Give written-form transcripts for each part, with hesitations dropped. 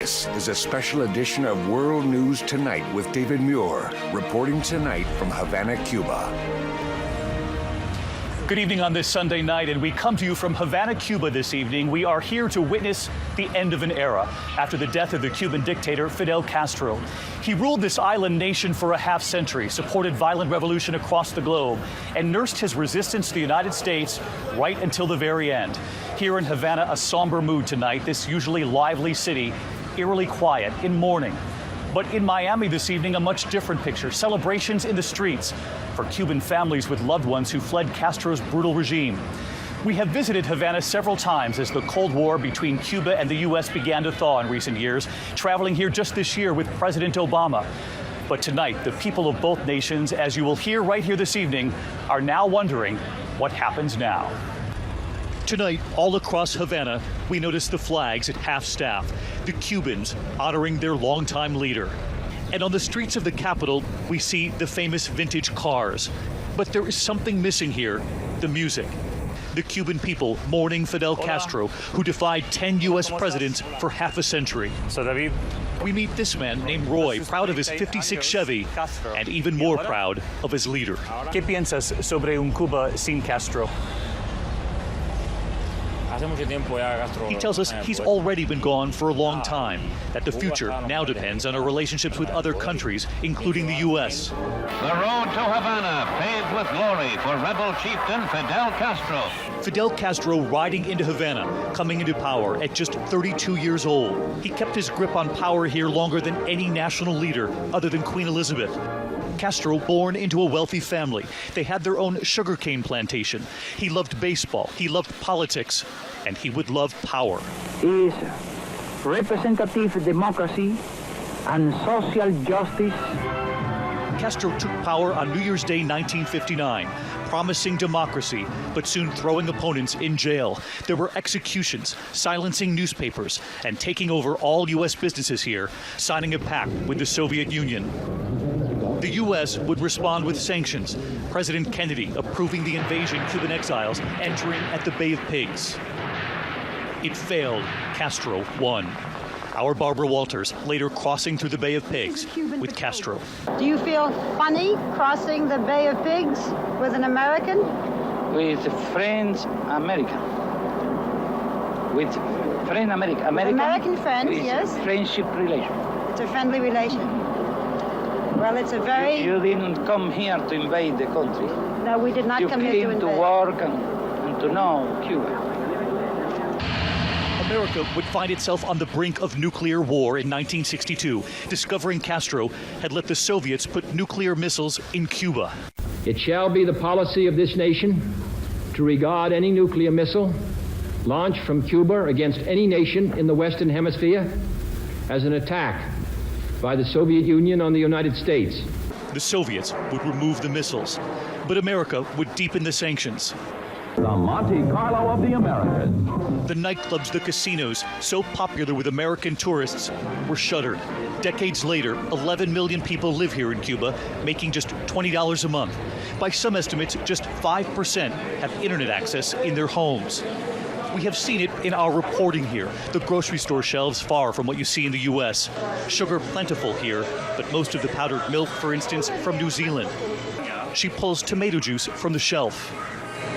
This is a special edition of World News Tonight with David Muir, reporting tonight from Havana, Cuba. Good evening on this Sunday night, and we come to you from Havana, Cuba this evening. We are here to witness the end of an era after the death of the Cuban dictator Fidel Castro. He ruled this island nation for a half century, supported violent revolution across the globe, and nursed his resistance to the United States right until the very end. Here in Havana, a somber mood tonight, this usually lively city, eerily quiet in mourning. But in Miami this evening, a much different picture. Celebrations in the streets for Cuban families with loved ones who fled Castro's brutal regime. We have visited Havana several times as the Cold War between Cuba and the U.S. began to thaw in recent years, traveling here just this year with President Obama. But tonight, the people of both nations, as you will hear right here this evening, are now wondering what happens now. Tonight, all across Havana, we notice the flags at half-staff, the Cubans honoring their longtime leader. And on the streets of the capital, we see the famous vintage cars. But there is something missing here, the music. The Cuban people mourning Fidel Castro, who defied 10 U.S. presidents for half a century. So, David, we meet this man named Roy, proud of his 56 Chevy, and even more proud of his leader. ¿Qué piensas sobre un Cuba sin Castro? He tells us he's already been gone for a long time, that the future now depends on our relationships with other countries, including the U.S. The road to Havana paved with glory for rebel chieftain Fidel Castro. Fidel Castro riding into Havana, coming into power at just 32 years old. He kept his grip on power here longer than any national leader other than Queen Elizabeth. Castro born into a wealthy family. They had their own sugarcane plantation. He loved baseball, he loved politics, and he would love power. Is representative democracy and social justice. Castro took power on New Year's Day 1959, promising democracy, but soon throwing opponents in jail. There were executions, silencing newspapers, and taking over all U.S. businesses here, signing a pact with the Soviet Union. The U.S. would respond with sanctions, President Kennedy approving the invasion Cuban exiles entering at the Bay of Pigs. It failed. Castro won. Our Barbara Walters later crossing through the Bay of Pigs with Castro. Do you feel funny crossing the Bay of Pigs with an American? With friends American. With friend American. American friends, yes. Friendship relation. It's a friendly relation. Well, it's a very... You didn't come here to invade the country. No, we did not come here to invade. You came to work and to know Cuba. America would find itself on the brink of nuclear war in 1962, discovering Castro had let the Soviets put nuclear missiles in Cuba. It shall be the policy of this nation to regard any nuclear missile launched from Cuba against any nation in the Western Hemisphere as an attack by the Soviet Union on the United States. The Soviets would remove the missiles, but America would deepen the sanctions. The Monte Carlo of the Americas. The nightclubs, the casinos, so popular with American tourists, were shuttered. Decades later, 11 million people live here in Cuba, making just $20 a month. By some estimates, just 5% have internet access in their homes. We have seen it in our reporting here. The grocery store shelves far from what you see in the U.S. Sugar plentiful here, but most of the powdered milk, for instance, from New Zealand. She pulls tomato juice from the shelf.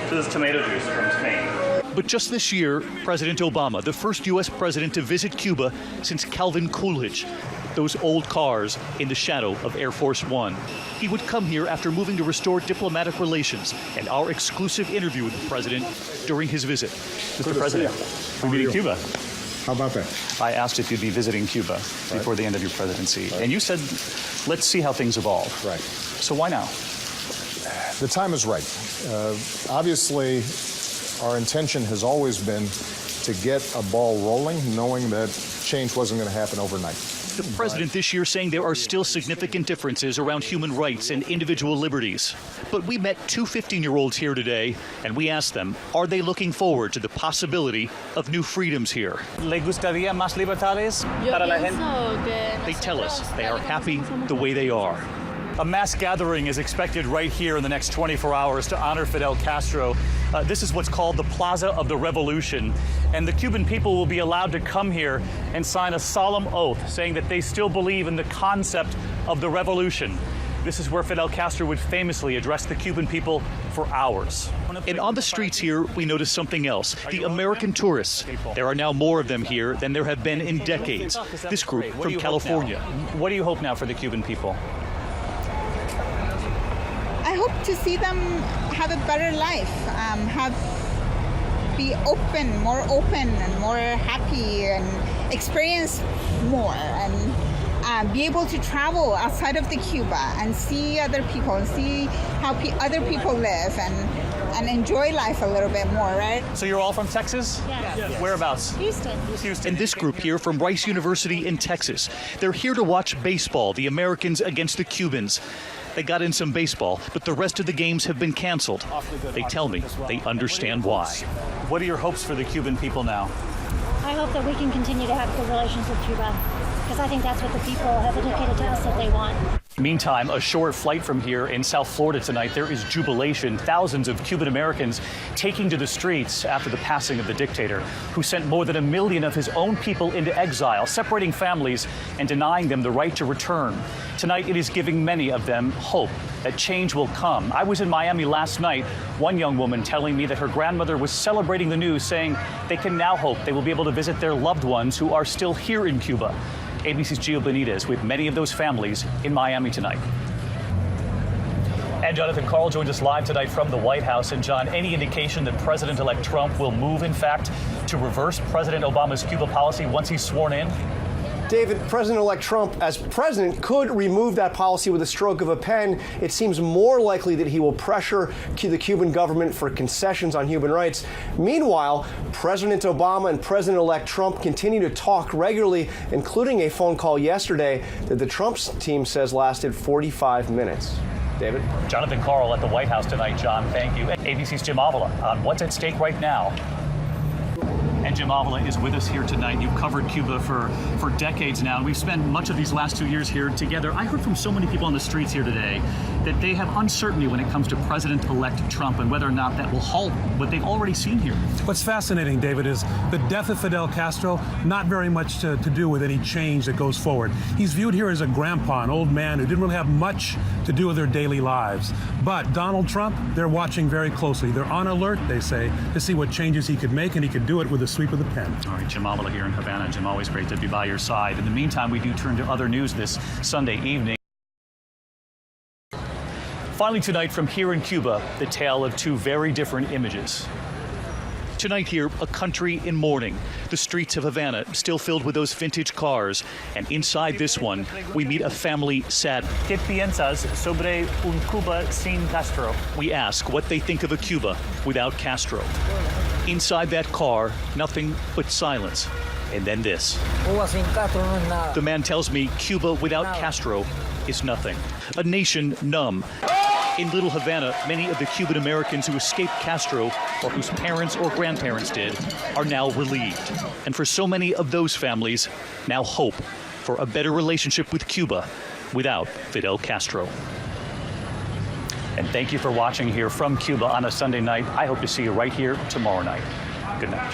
This is tomato juice from Spain. But just this year, President Obama, the first U.S. president to visit Cuba since Calvin Coolidge, those old cars in the shadow of Air Force One. He would come here after moving to restore diplomatic relations, and our exclusive interview with the president during his visit. Mr. President, we're meeting Cuba. How about that? I asked if you'd be visiting Cuba before the end of your presidency, and you said, let's see how things evolve. Right. So why now? The time is right. Obviously, our intention has always been to get a ball rolling, knowing that change wasn't going to happen overnight. The president this year saying there are still significant differences around human rights and individual liberties. But we met two 15-year-olds here today, and we asked them, are they looking forward to the possibility of new freedoms here? ¿Le gustaría más libertades para la gente? They tell us they are happy the way they are. A mass gathering is expected right here in the next 24 hours to honor Fidel Castro. This is what's called the Plaza of the Revolution. And the Cuban people will be allowed to come here and sign a solemn oath saying that they still believe in the concept of the revolution. This is where Fidel Castro would famously address the Cuban people for hours. And on the streets here, we notice something else. The American tourists. There are now more of them here than there have been in decades. This group from California. What do you hope now for the Cuban people? I hope to see them have a better life, be open, more open and more happy and experience more and be able to travel outside of the Cuba and see other people and see how other people live and enjoy life a little bit more, right? So you're all from Texas? Yes. Whereabouts? Houston. Houston. And this group here from Rice University in Texas. They're here to watch baseball, the Americans against the Cubans. They got in some baseball, but the rest of the games have been canceled. They tell me they understand why. What are your hopes for the Cuban people now? I hope that we can continue to have good relations with Cuba, because I think that's what the people have indicated to us that they want. Meantime, a short flight from here in South Florida tonight, there is jubilation. Thousands of Cuban Americans taking to the streets after the passing of the dictator, who sent more than 1 million of his own people into exile, separating families and denying them the right to return. Tonight, it is giving many of them hope that change will come. I was in Miami last night, one young woman telling me that her grandmother was celebrating the news, saying they can now hope they will be able to visit their loved ones who are still here in Cuba. ABC's Gio Benitez with many of those families in Miami tonight. And Jonathan Karl joins us live tonight from the White House. And John, any indication that President-elect Trump will move, in fact, to reverse President Obama's Cuba policy once he's sworn in? David, President-elect Trump, as president, could remove that policy with a stroke of a pen. It seems more likely that he will pressure the Cuban government for concessions on human rights. Meanwhile, President Obama and President-elect Trump continue to talk regularly, including a phone call yesterday that the Trump team says lasted 45 minutes. David? Jonathan Karl at the White House tonight, John. Thank you. ABC's Jim Avila on what's at stake right now. And Jim Avila is with us here tonight. You've covered Cuba for decades now, and we've spent much of these last 2 years here together. I heard from so many people on the streets here today that they have uncertainty when it comes to President-elect Trump and whether or not that will halt what they've already seen here. What's fascinating, David, is the death of Fidel Castro, not very much to do with any change that goes forward. He's viewed here as a grandpa, an old man who didn't really have much to do with their daily lives. But Donald Trump, they're watching very closely. They're on alert, they say, to see what changes he could make, and he could do it with a sweep of the pen. All right, Jim Avila here in Havana. Jim, always great to be by your side. In the meantime, we do turn to other news this Sunday evening. Finally tonight from here in Cuba, the tale of two very different images. Tonight here, a country in mourning. The streets of Havana still filled with those vintage cars. And inside this one, we meet a family sad. ¿Qué piensas sobre un Cuba sin Castro? We ask what they think of a Cuba without Castro. Inside that car, nothing but silence. And then this. The man tells me Cuba without Castro is nothing. A nation numb. In Little Havana, many of the Cuban Americans who escaped Castro, or whose parents or grandparents did, are now relieved. And for so many of those families, now hope for a better relationship with Cuba without Fidel Castro. And thank you for watching here from Cuba on a Sunday night. I hope to see you right here tomorrow night. Good night.